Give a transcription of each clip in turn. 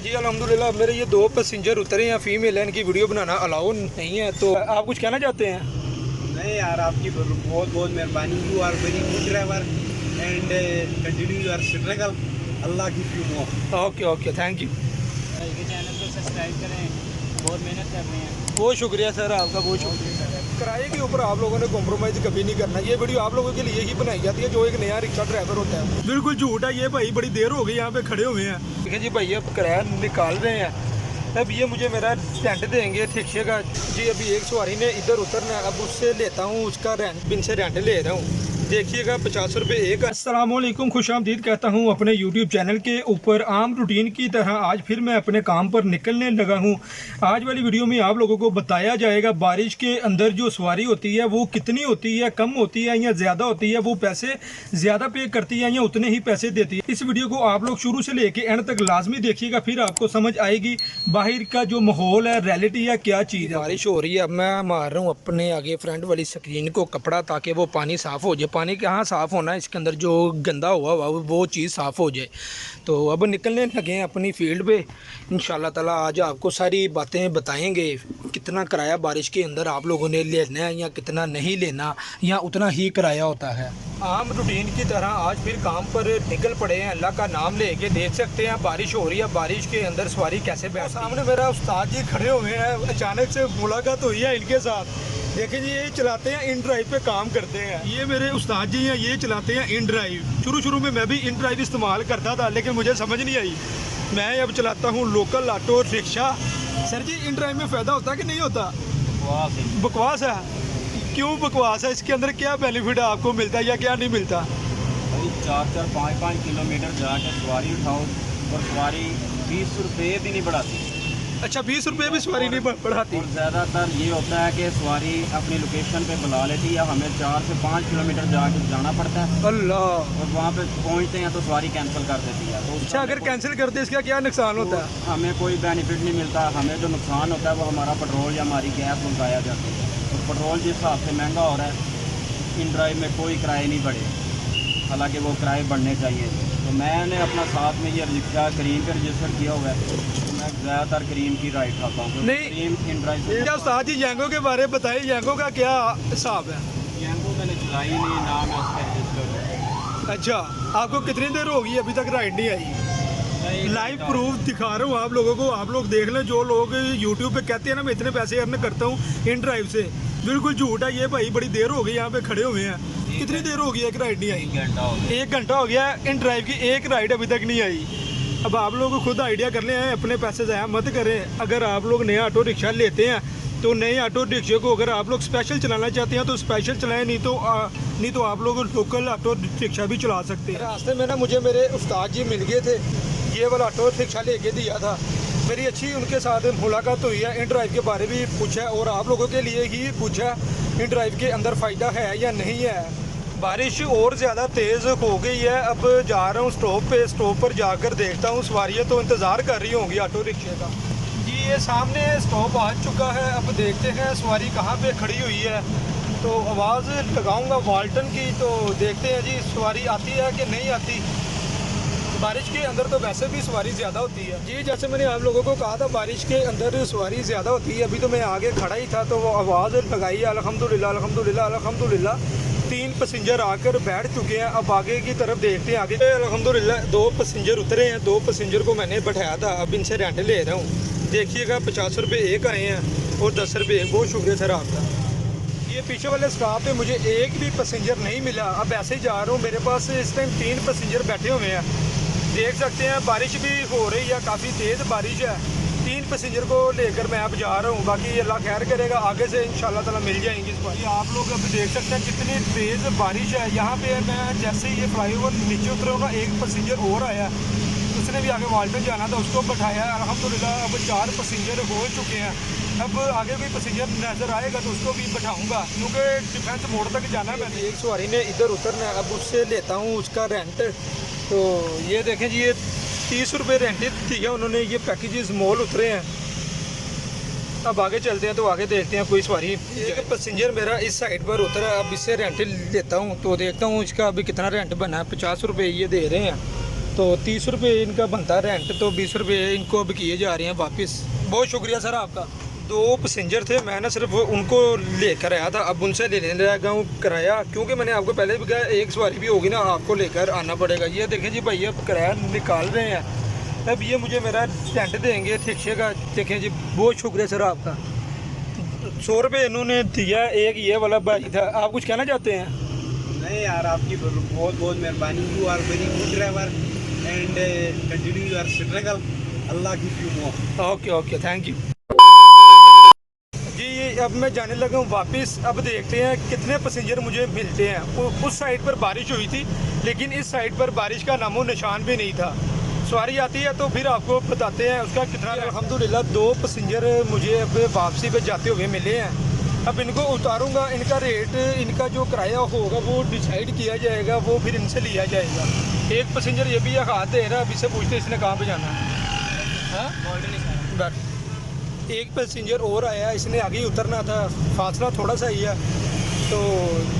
जी अल्हम्दुलिल्लाह मेरे ये 2 पैसेंजर उतरे हैं, फीमेल है, इनकी वीडियो बनाना अलाउ नहीं है, तो आप कुछ कहना चाहते हैं? नहीं यार, आपकी बहुत बहुत मेहरबानी। You are very good driver and continue your struggle. Allah give you more. Okay thank you. Channel को सब्सक्राइब करें, बहुत मेहनत कर रहे हैं। बहुत शुक्रिया सर आपका, बहुत शुक्रिया। किराए के ऊपर आप लोगों ने कॉम्प्रोमाइज़ कभी नहीं करना। ये वीडियो आप लोगों के लिए ही बनाई जाती है जो एक नया रिक्शा ड्राइवर होता है। बिल्कुल झूठ है ये भाई, बड़ी देर हो गई यहाँ पे खड़े हुए हैं। ठीक है जी भाई, अब किराया निकाल रहे हैं। अब ये मुझे मेरा रेंट देंगे रिक्शे का। जी अभी एक सवारी ने इधर उतरना, अब उससे लेता हूँ उसका रेंट, इनसे रेंट ले रहा हूँ। देखिएगा 50 रुपये एक। अस्सलाम वालेकुम, खुशामदीद कहता हूँ अपने यूट्यूब चैनल के ऊपर। आम रूटीन की तरह आज फिर मैं अपने काम पर निकलने लगा हूँ। आज वाली वीडियो में आप लोगों को बताया जाएगा बारिश के अंदर जो सवारी होती है वो कितनी होती है, कम होती है या ज़्यादा होती है, वो पैसे ज़्यादा पे करती है या उतने ही पैसे देती है। इस वीडियो को आप लोग शुरू से लेके एंड तक लाजमी देखिएगा, फिर आपको समझ आएगी बाहर का जो माहौल है, रियलिटी है, क्या चीज़ है। बारिश हो रही है, अब मैं मार रहा हूँ अपने आगे फ्रंट वाली स्क्रीन को कपड़ा ताकि वो पानी साफ़ हो जाए। पानी कहाँ साफ़ होना है, इसके अंदर जो गंदा हुआ वो चीज़ साफ़ हो जाए। तो अब निकलने लगे हैं अपनी फील्ड पे इंशाल्लाह ताला। आज आपको सारी बातें बताएंगे, कितना किराया बारिश के अंदर आप लोगों ने लेना है या कितना नहीं लेना, या उतना ही किराया होता है। आम रूटीन की तरह आज फिर काम पर निकल पड़े हैं। अल्लाह का नाम लेके देख सकते हैं बारिश हो रही है, बारिश के अंदर सवारी कैसे बैठ। सामने मेरा उस्ताद जी खड़े हुए हैं, अचानक से मुलाकात हुई है इनके साथ। देखिए जी, ये चलाते हैं इन ड्राइव पे काम करते हैं। ये मेरे उस्ताद जी हैं, ये चलाते हैं इन ड्राइव। शुरू में मैं भी इन ड्राइव इस्तेमाल करता था, लेकिन मुझे समझ नहीं आई। मैं अब चलाता हूँ local auto rickshaw. Sir ji, inDrive में फ़ायदा होता है कि नहीं होता? बकवास है। क्यों बकवास है? इसके अंदर क्या बेनिफिट आपको मिलता है या क्या नहीं मिलता? भाई 4-5 किलोमीटर जाके सवारी उठाओ और सवारी 20 रुपये भी नहीं बढ़ाती। अच्छा, 20 रुपये भी सवारी नहीं बढ़ाती। और ज़्यादातर ये होता है कि सवारी अपनी लोकेशन पे बुला लेती है, हमें 4 से 5 किलोमीटर जाना पड़ता है। अल्लाह। और वहाँ पे पहुँचते हैं तो सवारी कैंसिल कर देती है। तो अच्छा, अगर कैंसिल करते इसका क्या नुकसान होता है? हमें कोई बेनिफिट नहीं मिलता। हमें जो नुकसान होता है वो हमारा पेट्रोल या हमारी गैस उगाया जाती है। तो पेट्रोल जिस हिसाब से महंगा हो रहा है, इन ड्राइव में कोई किराए नहीं बढ़े, हालांकि वो किराए बढ़ने चाहिए। तो मैंने अपना साथ में ये रिक्शा करीम पे रजिस्टर किया हुआ है, तो मैं ज़्यादातर करीम की राइड खाता हूँ। नहीं, करीम इन ड्राइव। क्या उस्ताद जी यांगो के बारे में बताइए, यांगो का क्या हिसाब है? यांगो मैंने चलाई नहीं, नाम है उसका रजिस्टर। अच्छा, आपको कितनी देर होगी अभी तक राइड नहीं आई? लाइव प्रूफ दिखा रहा हूँ आप लोगों को, आप लोग देख लें। जो लोग यूट्यूब पे कहते हैं ना मैं इतने पैसे अर्न करता हूँ इन ड्राइव से, बिल्कुल झूठ है ये भाई। बड़ी देर हो गई यहाँ पे खड़े हुए हैं। कितनी देर हो गई एक राइड नहीं आई? 1 घंटा हो गया इन ड्राइव की, एक राइड अभी तक नहीं आई। अब आप लोग खुद आइडिया कर लें, अपने पैसे ज़ाया मत करें। अगर आप लोग नया ऑटो रिक्शा लेते हैं तो नए ऑटो रिक्शे को अगर आप लोग स्पेशल चलाना चाहते हैं तो स्पेशल चलाएं, नहीं तो आप लोग लोकल ऑटो रिक्शा भी चला सकते हैं। रास्ते में ना मुझे मेरे उस्ताद जी मिल गए थे, ये वाला ऑटो रिक्शा लेके दिया था। मेरी अच्छी उनके साथ मुलाकात हुई है, इन ड्राइव के बारे में भी पूछा और आप लोगों के लिए ही पूछा इन ड्राइव के अंदर फ़ायदा है या नहीं है। बारिश और ज़्यादा तेज़ हो गई है, अब जा रहा हूँ स्टॉप पर जाकर देखता हूँ। सवारियाँ तो इंतज़ार कर रही होंगी ऑटो रिक्शे का। जी ये सामने स्टॉप आ चुका है, अब देखते हैं सवारी कहाँ पे खड़ी हुई है। तो आवाज़ लगाऊंगा वाल्टन की, तो देखते हैं जी सवारी आती है कि नहीं आती। बारिश के अंदर तो वैसे भी सवारी ज़्यादा होती है। जी जैसे मैंने आप लोगों को कहा था बारिश के अंदर सवारी ज़्यादा होती है। अभी तो मैं आगे खड़ा ही था तो वो आवाज़ लगाई, अल्हम्दुलिल्लाह अल्हम्दुलिल्लाह अल्हम्दुलिल्लाह। 3 पैसेंजर आकर बैठ चुके हैं। अब आगे की तरफ देखते हैं। आगे अल्हम्दुलिल्लाह 2 पैसेंजर उतरे हैं, 2 पैसेंजर को मैंने बैठाया था, अब इनसे रेंट ले रहा हूँ। देखिएगा 50 रुपये एक आए हैं और 10 रुपये। बहुत शुक्रिया सर आपका। ये पीछे वाले स्टॉप पे मुझे एक भी पैसेंजर नहीं मिला। अब ऐसे ही जा रहा हूँ, मेरे पास इस टाइम 3 पैसेंजर बैठे हुए हैं। देख सकते हैं बारिश भी हो रही है, काफ़ी तेज़ बारिश है। 3 पैसेंजर को लेकर मैं अब जा रहा हूँ। बाकी अल्लाह खैर करेगा, आगे से इंशाल्लाह ताला मिल जाएंगी इस बार। आप लोग अब देख सकते हैं कितनी तेज़ बारिश है। यहाँ पे मैं जैसे ही ये फ्लाईओवर नीचे उतरूँगा, एक पैसेंजर और आया, उसने भी आगे वाल्टन जाना था, उसको बैठाया। अल्हम्दुलिल्लाह अब 4 पैसेंजर हो चुके हैं। अब आगे कोई पैसेंजर नज़र आएगा तो उसको भी बैठाऊँगा, क्योंकि डिफेंस मोड़ तक जाना है। मैंने एक सवारी ने इधर उतरना है, अब उससे लेता हूँ उसका रेंट। तो ये देखें जी, ये 30 रुपये रेंट दिया उन्होंने। ये पैकेजेस मॉल उतरे हैं। अब आगे चलते हैं तो आगे देखते हैं कोई सवारी। एक पैसेंजर मेरा इस साइड पर उतरा, अब इससे रेंट लेता हूँ तो देखता हूँ इसका अभी कितना रेंट बना है। 50 रुपये ये दे रहे हैं। तो 30 रुपये इनका बनता है रेंट, तो 20 रुपये इनको अब किए जा रहे हैं वापस। बहुत शुक्रिया सर आपका। 2 पैसेंजर थे, मैं ना सिर्फ उनको लेकर आया था, अब उनसे लेने लगा हूँ किराया, क्योंकि मैंने आपको पहले भी कहा एक सवारी भी होगी ना आपको लेकर आना पड़ेगा। ये देखें जी भैया किराया निकाल रहे हैं, अब ये मुझे मेरा टेंट देंगे रिक्शे का। देखें जी बहुत शुक्रिया सर आपका। 100 रुपये इन्होंने दिया। एक ये वाला भाई था, आप कुछ कहना चाहते हैं? नहीं यार, आपकी बहुत बहुत मेहरबानी। You are very good driver and continue your struggle, Allah give you more. Okay okay, thank you जी। अब मैं जाने लगा हूँ वापस। अब देखते हैं कितने पैसेंजर मुझे मिलते हैं। उस साइड पर बारिश हुई थी, लेकिन इस साइड पर बारिश का नामो निशान भी नहीं था। सवारी आती है तो फिर आपको बताते हैं उसका कितना। अल्हम्दुलिल्लाह 2 पैसेंजर मुझे अब वापसी पे जाते हुए मिले हैं। अब इनको उतारूंगा, इनका रेट, इनका जो किराया होगा वो डिसाइड किया जाएगा, वो फिर इनसे लिया जाएगा। एक पैसेंजर ये भी हाथ दे रहा है, अभी से पूछते इसने कहाँ पे जाना है। हाँ एक पैसेंजर और आया, इसने आगे ही उतरना था, फासला थोड़ा सा ही है। तो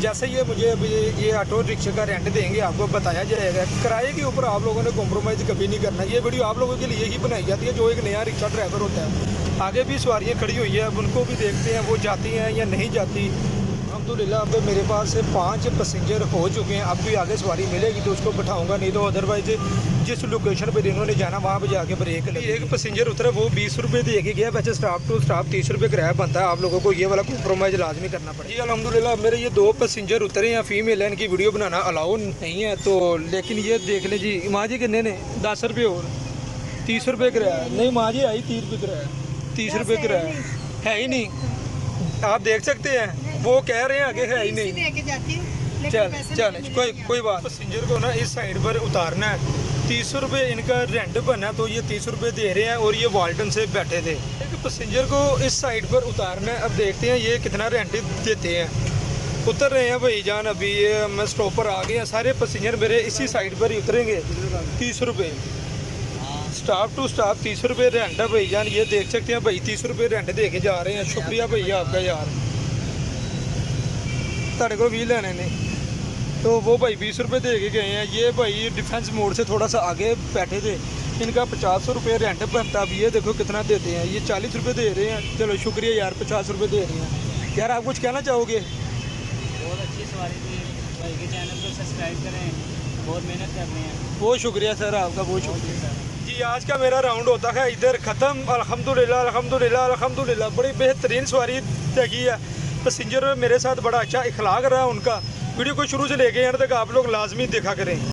जैसे ये मुझे अभी ये ऑटो रिक्शे का रेंट देंगे, आपको बताया जाएगा। किराए के ऊपर आप लोगों ने कॉम्प्रोमाइज़ कभी नहीं करना। ये वीडियो आप लोगों के लिए ही बनाई जाती है जो एक नया रिक्शा ड्राइवर होता है। आगे भी सवारियाँ खड़ी हुई है, अब उनको भी देखते हैं वो जाती हैं या नहीं जाती। अल्हम्दुलिल्लाह अब मेरे पास 5 पैसेंजर हो चुके हैं। अब भी आगे सवारी मिलेगी तो उसको बैठाऊंगा, नहीं तो अदरवाइज जिस लोकेशन पर इन्होंने जाना वहाँ पे जाके ब्रेक लगी। एक पैसेंजर उतरा, वो 20 रुपये दे के गया। वैसे स्टाफ टू स्टाफ 30 रुपये किराया बनता है, आप लोगों को ये वाला कॉम्प्रोमाइज़ लाजमी करना पड़ेगा जी। अल्हम्दुलिल्लाह मेरे ये 2 पैसेंजर उतरे हैं, फीमेल है, इनकी वीडियो बनाना अलाउ नहीं है तो, लेकिन ये देख लें जी। माँ जी कितने ने 10 रुपये और 30 रुपये किराया। नहीं माँ जी आई 30 रुपये किराया, 30 रुपये किराया है ही नहीं। आप देख सकते हैं वो कह रहे हैं आगे है ही नहीं। चल कोई बात। पैसेंजर को ना इस साइड पर उतारना है, 30 रुपये इनका रेंट बना, तो ये 30 रुपये दे रहे हैं और ये वाल्टन से बैठे थे। एक पैसेंजर को इस साइड पर उतारना है। अब देखते हैं ये कितना रेंट देते हैं। उतर रहे हैं भाई जान, अभी ये मैं स्टॉप पर आ गए हैं। सारे पैसेंजर मेरे इसी साइड पर ही उतरेंगे। 30 रुपये स्टाफ टू स्टाफ 30 रुपये रेंट है भाई जान। ये देख सकते हैं भाई 30 रुपये रेंट दे के जा रहे हैं। शुक्रिया भैया आपका यार, ताड़े को भी लेने ने। तो वो भाई 20 रुपये दे के गए हैं। ये भाई डिफेंस मोड़ से थोड़ा सा आगे बैठे थे, इनका 50 रुपये रेंट बनता। अब ये देखो कितना देते हैं, ये 40 रुपये दे रहे हैं। चलो शुक्रिया यार, 50 रुपये दे रहे हैं यार। आप कुछ कहना चाहोगे? बहुत अच्छी सवारी थी भाई के चैनल को सब्सक्राइब करें, बहुत मेहनत कर रहे हैं। बहुत शुक्रिया सर आपका, बहुत शुक्रिया जी। आज का मेरा राउंड होता है इधर ख़त्म। अल्हम्दुलिल्लाह अल्हम्दुलिल्लाह अल्हम्दुलिल्लाह बड़ी बेहतरीन सवारी तकी है। पैसेंजर मेरे साथ बड़ा अच्छा इखलाक रहा उनका। वीडियो को शुरू से लेके एंड तक आप लोग लाजमी देखा करें।